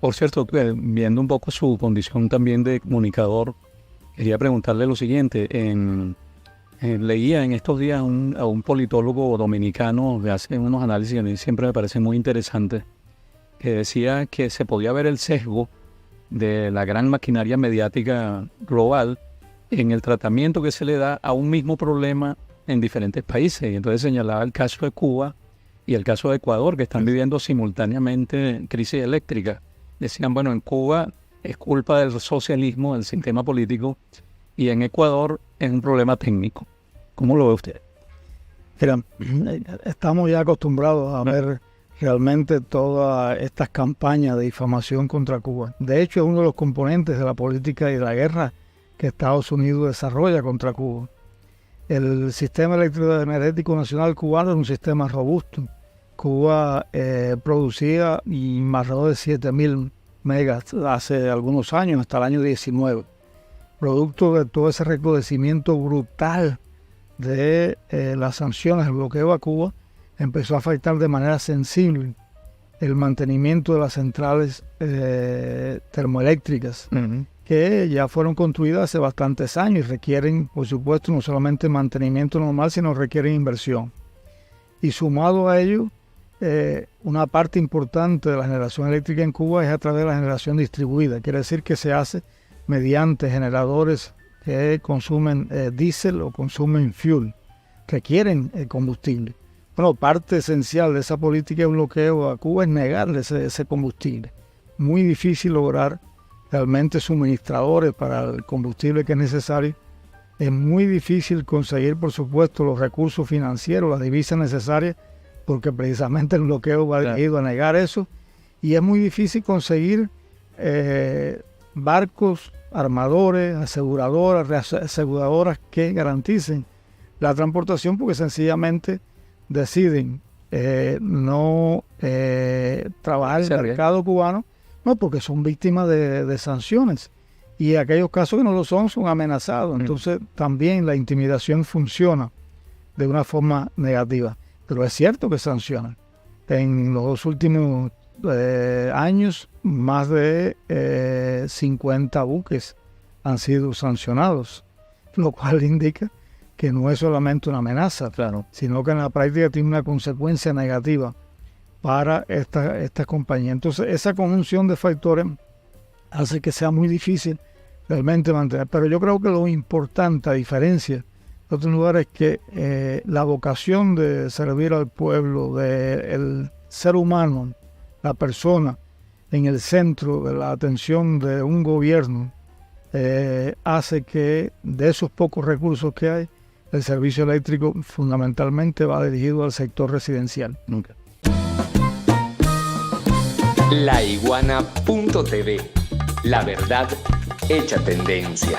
Por cierto, viendo un poco su condición también de comunicador, quería preguntarle lo siguiente. Leía en estos días a un politólogo dominicano que hace unos análisis que a mí siempre me parecen muy interesantes, que decía que se podía ver el sesgo de la gran maquinaria mediática global en el tratamiento que se le da a un mismo problema en diferentes países. Y entonces señalaba el caso de Cuba y el caso de Ecuador, que están viviendo simultáneamente crisis eléctrica. Decían, bueno, en Cuba es culpa del socialismo, del sistema político, y en Ecuador es un problema técnico. ¿Cómo lo ve usted? Mira, estamos ya acostumbrados a ver realmente todas estas campañas de difamación contra Cuba. De hecho, es uno de los componentes de la política y de la guerra que Estados Unidos desarrolla contra Cuba. El sistema eléctrico nacional cubano es un sistema robusto. Cuba producía alrededor de 7.000 megas hace algunos años, hasta el año 19. Producto de todo ese recrudecimiento brutal de las sanciones, el bloqueo a Cuba, empezó a afectar de manera sensible el mantenimiento de las centrales termoeléctricas, que ya fueron construidas hace bastantes años y requieren, por supuesto, no solamente mantenimiento normal, sino requieren inversión. Y sumado a ello, una parte importante de la generación eléctrica en Cuba es a través de la generación distribuida. Quiere decir que se hace mediante generadores que consumen diésel o consumen fuel, requieren combustible. Bueno, parte esencial de esa política de bloqueo a Cuba es negarle ese combustible. Muy difícil lograr realmente suministradores para el combustible que es necesario. Es muy difícil conseguir, por supuesto, los recursos financieros, las divisas necesarias, porque precisamente el bloqueo va dirigido a negar eso. Y es muy difícil conseguir barcos, armadores, aseguradoras que garanticen la transportación, porque sencillamente deciden no trabajar en el mercado cubano, no, porque son víctimas de sanciones. Y aquellos casos que no lo son amenazados. Entonces también la intimidación funciona de una forma negativa. Pero es cierto que sancionan. En los últimos años, más de 50 buques han sido sancionados, lo cual indica que no es solamente una amenaza, sino que en la práctica tiene una consecuencia negativa para esta compañía. Entonces, esa conjunción de factores hace que sea muy difícil realmente mantener. Pero yo creo que lo importante, a diferencia de otros lugares, es que la vocación de servir al pueblo, del ser humano, la persona en el centro de la atención de un gobierno, hace que de esos pocos recursos que hay, el servicio eléctrico fundamentalmente va dirigido al sector residencial. Laiguana.tv. La verdad hecha tendencia.